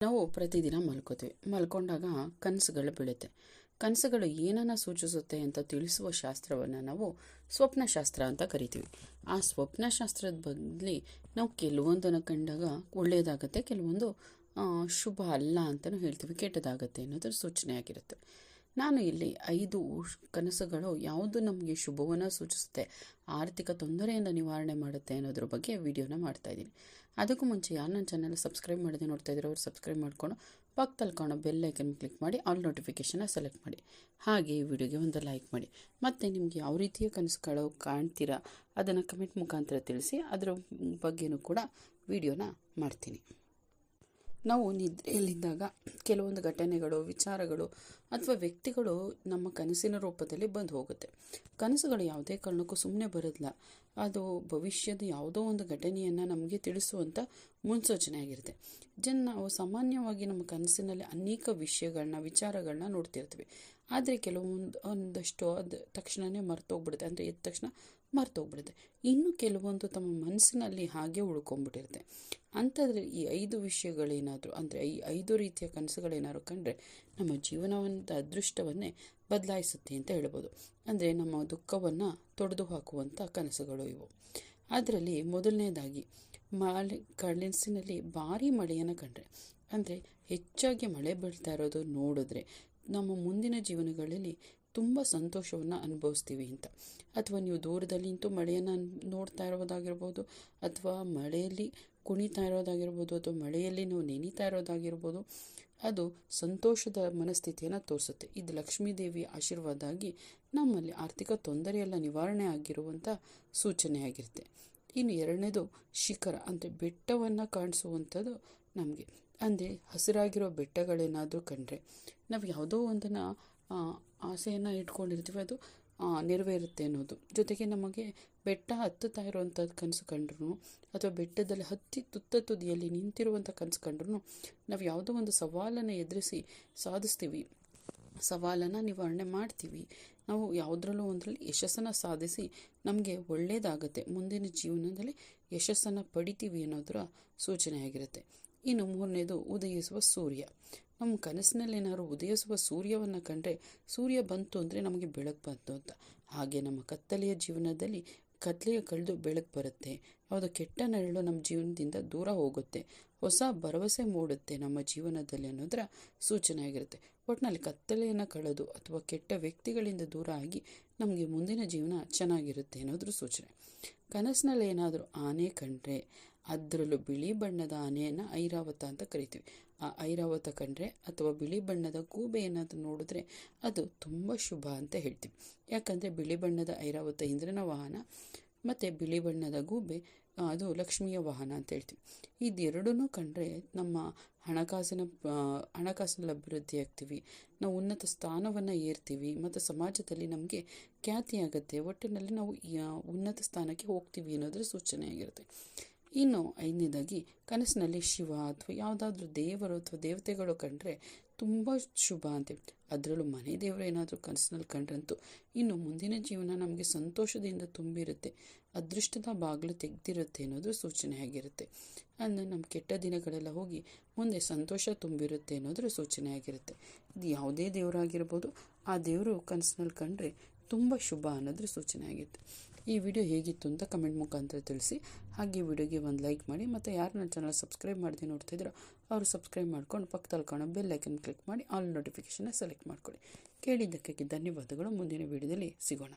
ನಾವು ಪ್ರತಿದಿನ ಮಲ್ಕೋತೀವಿ. ಮಲ್ಕೊಂಡಾಗ ಕನಸುಗಳು ಬೀಳುತ್ತೆ. ಕನಸುಗಳು ಏನನ್ನು ಸೂಚಿಸುತ್ತೆ ಅಂತ ತಿಳಿಸುವ ಶಾಸ್ತ್ರವನ್ನು ನಾವು ಸ್ವಪ್ನಶಾಸ್ತ್ರ ಅಂತ ಕರಿತೀವಿ. ಆ ಸ್ವಪ್ನಶಾಸ್ತ್ರದ ಬದಲಿ ನಾವು ಕೆಲವೊಂದನ್ನು ಕಂಡಾಗ ಒಳ್ಳೆಯದಾಗತ್ತೆ, ಕೆಲವೊಂದು ಶುಭ ಅಲ್ಲ ಅಂತಲೂ ಹೇಳ್ತೀವಿ, ಕೆಟ್ಟದಾಗತ್ತೆ ಅನ್ನೋದ್ರ ಸೂಚನೆ ಆಗಿರುತ್ತೆ. ನಾನು ಇಲ್ಲಿ 5 ಕನಸುಗಳು ಯಾವುದು ನಮಗೆ ಶುಭವನ್ನು ಸೂಚಿಸುತ್ತೆ, ಆರ್ಥಿಕ ತೊಂದರೆಯಿಂದ ನಿವಾರಣೆ ಮಾಡುತ್ತೆ ಅನ್ನೋದ್ರ ಬಗ್ಗೆ ವಿಡಿಯೋನ ಮಾಡ್ತಾ ಇದ್ದೀನಿ. ಅದಕ್ಕೂ ಮುಂಚೆ ಯಾರು ನನ್ನ ಚಾನಲ್ ಸಬ್ಸ್ಕ್ರೈಬ್ ಮಾಡದೆ ನೋಡ್ತಾ ಇದ್ದೀರೋ ಅವ್ರು ಸಬ್ಸ್ಕ್ರೈಬ್ ಮಾಡಿಕೊಂಡು ಪಕ್ಕದಲ್ಲಿ ಕಾಣೋ ಬೆಲ್ ಐಕನ್ ಕ್ಲಿಕ್ ಮಾಡಿ ಆಲ್ ನೋಟಿಫಿಕೇಷನ್ನ ಸೆಲೆಕ್ಟ್ ಮಾಡಿ. ಹಾಗೆ ಈ ವಿಡಿಯೋಗೆ ಒಂದು ಲೈಕ್ ಮಾಡಿ. ಮತ್ತು ನಿಮಗೆ ಯಾವ ರೀತಿಯ ಕನಸುಗಳು ಕಾಣ್ತೀರಾ ಅದನ್ನು ಕಮೆಂಟ್ ಮುಖಾಂತರ ತಿಳಿಸಿ. ಅದರ ಬಗ್ಗೆನೂ ಕೂಡ ವಿಡಿಯೋನ ಮಾಡ್ತೀನಿ. ನಾವು ನಿದ್ರೆಯಲ್ಲಿದ್ದಾಗ ಕೆಲವೊಂದು ಘಟನೆಗಳು, ವಿಚಾರಗಳು ಅಥವಾ ವ್ಯಕ್ತಿಗಳು ನಮ್ಮ ಕನಸಿನ ರೂಪದಲ್ಲಿ ಬಂದು ಹೋಗುತ್ತೆ. ಕನಸುಗಳು ಯಾವುದೇ ಕಾರಣಕ್ಕೂ ಸುಮ್ಮನೆ ಬರೋದಿಲ್ಲ. ಅದು ಭವಿಷ್ಯದ ಯಾವುದೋ ಒಂದು ಘಟನೆಯನ್ನು ನಮಗೆ ತಿಳಿಸುವಂಥ ಮುನ್ಸೂಚನೆ ಆಗಿರುತ್ತೆ. ನಾವು ಸಾಮಾನ್ಯವಾಗಿ ನಮ್ಮ ಕನಸಿನಲ್ಲಿ ಅನೇಕ ವಿಷಯಗಳನ್ನ, ವಿಚಾರಗಳನ್ನ ನೋಡ್ತಿರ್ತೀವಿ. ಆದರೆ ಒಂದಷ್ಟು ಅದು ತಕ್ಷಣವೇ ಮರ್ತೋಗ್ಬಿಡುತ್ತೆ, ಅಂದರೆ ಎದ್ದ ತಕ್ಷಣ ಮರ್ತೋಗ್ಬಿಡುತ್ತೆ. ಇನ್ನು ಕೆಲವೊಂದು ತಮ್ಮ ಮನಸ್ಸಿನಲ್ಲಿ ಹಾಗೆ ಉಳ್ಕೊಂಡ್ಬಿಟ್ಟಿರುತ್ತೆ. ಅಂಥದ್ರಲ್ಲಿ ಈ 5 ವಿಷಯಗಳೇನಾದರೂ, ಅಂದರೆ ಈ 5 ರೀತಿಯ ಕನಸುಗಳೇನಾದ್ರು ಕಂಡ್ರೆ ನಮ್ಮ ಜೀವನದ ಅದೃಷ್ಟವನ್ನೇ ಬದಲಾಯಿಸುತ್ತೆ ಅಂತ ಹೇಳ್ಬೋದು. ಅಂದರೆ ನಮ್ಮ ದುಃಖವನ್ನು ತೊಡೆದು ಹಾಕುವಂಥ ಕನಸುಗಳು ಇವು. ಅದರಲ್ಲಿ ಮೊದಲನೇದಾಗಿ ಕನಸಿನಲ್ಲಿ ಭಾರಿ ಮಳೆಯನ್ನು ಕಂಡ್ರೆ, ಅಂದರೆ ಹೆಚ್ಚಾಗಿ ಮಳೆ ಬೀಳ್ತಾ ಇರೋದು ನೋಡಿದ್ರೆ ನಮ್ಮ ಮುಂದಿನ ಜೀವನಗಳಲ್ಲಿ ತುಂಬ ಸಂತೋಷವನ್ನು ಅನುಭವಿಸ್ತೀವಿ ಅಂತ. ಅಥವಾ ನೀವು ದೂರದಲ್ಲಿ ನಿಂತು ಮಳೆಯನ್ನು ನೋಡ್ತಾ ಇರೋದಾಗಿರ್ಬೋದು, ಅಥವಾ ಮಳೆಯಲ್ಲಿ ಕುಣಿತಾ ಇರೋದಾಗಿರ್ಬೋದು, ಅಥವಾ ಮಳೆಯಲ್ಲಿ ನಾವು ನೆನೀತಾ ಇರೋದಾಗಿರ್ಬೋದು, ಅದು ಸಂತೋಷದ ಮನಸ್ಥಿತಿಯನ್ನು ತೋರಿಸುತ್ತೆ. ಇದು ಲಕ್ಷ್ಮೀ ದೇವಿಯ ಆಶೀರ್ವಾದ ಆಗಿ ನಮ್ಮಲ್ಲಿ ಆರ್ಥಿಕ ತೊಂದರೆಯೆಲ್ಲ ನಿವಾರಣೆ ಆಗಿರುವಂಥ ಸೂಚನೆಯಾಗಿರುತ್ತೆ. ಇನ್ನು ಎರಡನೇದು ಶಿಖರ, ಅಂದರೆ ಬೆಟ್ಟವನ್ನು ಕಾಣಿಸುವಂಥದ್ದು ನಮಗೆ. ಅಂದರೆ ಹಸಿರಾಗಿರೋ ಬೆಟ್ಟಗಳೇನಾದರೂ ಕಂಡ್ರೆ ನಾವು ಯಾವುದೋ ಒಂದನ್ನು ಆಸೆಯನ್ನು ಇಟ್ಕೊಂಡಿರ್ತೀವಿ, ಅದು ನೆರವೇರುತ್ತೆ ಅನ್ನೋದು. ಜೊತೆಗೆ ನಮಗೆ ಬೆಟ್ಟ ಹತ್ತುತ್ತಾ ಇರುವಂಥದ್ದು ಕನಸು ಕಂಡ್ರು, ಅಥವಾ ಬೆಟ್ಟದಲ್ಲಿ ಹತ್ತಿ ತುದಿಯಲ್ಲಿ ನಿಂತಿರುವಂಥ ಕನಸು ಕಂಡ್ರು ನಾವು ಯಾವುದೋ ಒಂದು ಸವಾಲನ್ನು ಎದುರಿಸಿ ಸಾಧಿಸ್ತೀವಿ, ಸವಾಲನ್ನು ನಿವಾರಣೆ ಮಾಡ್ತೀವಿ, ನಾವು ಯಾವುದರಲ್ಲೂ ಒಂದರಲ್ಲಿ ಯಶಸ್ಸನ್ನು ಸಾಧಿಸಿ ನಮಗೆ ಒಳ್ಳೆಯದಾಗತ್ತೆ, ಮುಂದಿನ ಜೀವನದಲ್ಲಿ ಯಶಸ್ಸನ್ನು ಪಡಿತೀವಿ ಅನ್ನೋದರ ಸೂಚನೆಯಾಗಿರುತ್ತೆ. ಇನ್ನು ಮೂರನೇದು ಉದಯಿಸುವ ಸೂರ್ಯ. ನಮ್ಮ ಕನಸಿನಲ್ಲಿ ಏನಾದ್ರು ಉದಯಿಸುವ ಸೂರ್ಯವನ್ನು ಕಂಡ್ರೆ, ಸೂರ್ಯ ಬಂತು ಅಂದರೆ ನಮಗೆ ಬೆಳಕು ಬಂತು ಅಂತ. ಹಾಗೆ ನಮ್ಮ ಕತ್ತಲೆಯ ಜೀವನದಲ್ಲಿ ಕತ್ತಲೆಯ ಕಳೆದು ಬೆಳಕು ಬರುತ್ತೆ. ಯಾವುದೋ ಕೆಟ್ಟ ನೆರಳು ನಮ್ಮ ಜೀವನದಿಂದ ದೂರ ಹೋಗುತ್ತೆ, ಹೊಸ ಭರವಸೆ ಮೂಡುತ್ತೆ ನಮ್ಮ ಜೀವನದಲ್ಲಿ ಅನ್ನೋದರ ಸೂಚನೆ ಆಗಿರುತ್ತೆ. ಒಟ್ಟಿನಲ್ಲಿ ಕತ್ತಲೆಯನ್ನು ಕಳೆದು ಅಥವಾ ಕೆಟ್ಟ ವ್ಯಕ್ತಿಗಳಿಂದ ದೂರ ಆಗಿ ನಮಗೆ ಮುಂದಿನ ಜೀವನ ಚೆನ್ನಾಗಿರುತ್ತೆ ಅನ್ನೋದ್ರ ಸೂಚನೆ. ಕನಸಿನಲ್ಲಿ ಏನಾದರೂ ಆನೆ ಕಂಡ್ರೆ, ಅದರಲ್ಲೂ ಬಿಳಿ ಬಣ್ಣದ ಆನೆಯನ್ನು ಐರಾವತ ಅಂತ ಕರಿತೀವಿ. ಆ ಐರಾವತ ಕಂಡ್ರೆ ಅಥವಾ ಬಿಳಿ ಬಣ್ಣದ ಗೂಬೆ ಏನಾದರೂ ನೋಡಿದ್ರೆ ಅದು ತುಂಬ ಶುಭ ಅಂತ ಹೇಳ್ತೀವಿ. ಯಾಕಂದರೆ ಬಿಳಿ ಬಣ್ಣದ ಐರಾವತ ಇಂದ್ರನ ವಾಹನ, ಮತ್ತು ಬಿಳಿ ಬಣ್ಣದ ಗೂಬೆ ಅದು ಲಕ್ಷ್ಮಿಯ ವಾಹನ ಅಂತ ಹೇಳ್ತೀವಿ. ಇದೆರಡೂ ಕಂಡ್ರೆ ನಮ್ಮ ಹಣಕಾಸಲ್ಲಿ ಅಭಿವೃದ್ಧಿ ಆಗ್ತೀವಿ, ನಾವು ಉನ್ನತ ಸ್ಥಾನವನ್ನು ಏರ್ತೀವಿ, ಮತ್ತು ಸಮಾಜದಲ್ಲಿ ನಮಗೆ ಖ್ಯಾತಿ ಆಗುತ್ತೆ. ಒಟ್ಟಿನಲ್ಲಿ ನಾವು ಉನ್ನತ ಸ್ಥಾನಕ್ಕೆ ಹೋಗ್ತೀವಿ ಅನ್ನೋದ್ರ ಸೂಚನೆ ಆಗಿರುತ್ತೆ. ಇನ್ನು 5ನೇದಾಗಿ ಕನಸಿನಲ್ಲಿ ಶಿವ ಅಥವಾ ಯಾವುದಾದ್ರೂ ದೇವರು ಅಥವಾ ದೇವತೆಗಳು ಕಂಡ್ರೆ ತುಂಬ ಶುಭ ಅಂತೆ. ಅದರಲ್ಲೂ ಮನೆ ದೇವರು ಏನಾದರೂ ಕನಸಿನಲ್ಲಿ ಕಂಡ್ರಂತೂ ಇನ್ನು ಮುಂದಿನ ಜೀವನ ನಮಗೆ ಸಂತೋಷದಿಂದ ತುಂಬಿರುತ್ತೆ, ಅದೃಷ್ಟದ ಬಾಗಿಲು ತೆಗೆದಿರುತ್ತೆ ಅನ್ನೋದು ಸೂಚನೆ ಆಗಿರುತ್ತೆ. ಅಂದರೆ ನಮ್ಮ ಕೆಟ್ಟ ದಿನಗಳೆಲ್ಲ ಹೋಗಿ ಮುಂದೆ ಸಂತೋಷ ತುಂಬಿರುತ್ತೆ ಅನ್ನೋದ್ರ ಸೂಚನೆ ಆಗಿರುತ್ತೆ. ಇದು ಯಾವುದೇ ದೇವರಾಗಿರ್ಬೋದು, ಆ ದೇವರು ಕನಸಿನಲ್ಲಿ ಕಂಡ್ರೆ ತುಂಬ ಶುಭ ಅನ್ನೋದ್ರ ಸೂಚನೆ ಆಗಿರುತ್ತೆ. ಈ ವಿಡಿಯೋ ಹೇಗಿತ್ತು ಅಂತ ಕಮೆಂಟ್ ಮುಖಾಂತರ ತಿಳಿಸಿ. ಹಾಗೆ ವಿಡಿಯೋಗೆ ಒಂದು ಲೈಕ್ ಮಾಡಿ. ಮತ್ತು ಯಾರು ನನ್ನ ಚಾನಲ್ ಸಬ್ಸ್ಕ್ರೈಬ್ ಮಾಡದೆ ನೋಡ್ತಾ ಇದ್ದೀರೋ ಅವರು ಸಬ್ಸ್ಕ್ರೈಬ್ ಮಾಡ್ಕೊಂಡು ಪಕ್ಕದಲ್ಲಿ ಕಾಣೋ ಬೆಲ್ ಐಕನ್ ಕ್ಲಿಕ್ ಮಾಡಿ ಆಲ್ ನೋಟಿಫಿಕೇಷನ್ನ ಸೆಲೆಕ್ಟ್ ಮಾಡ್ಕೊಳ್ಳಿ. ಕೇಳಿದ್ದಕ್ಕೆ ಧನ್ಯವಾದಗಳು. ಮುಂದಿನ ವಿಡಿಯೋದಲ್ಲಿ ಸಿಗೋಣ.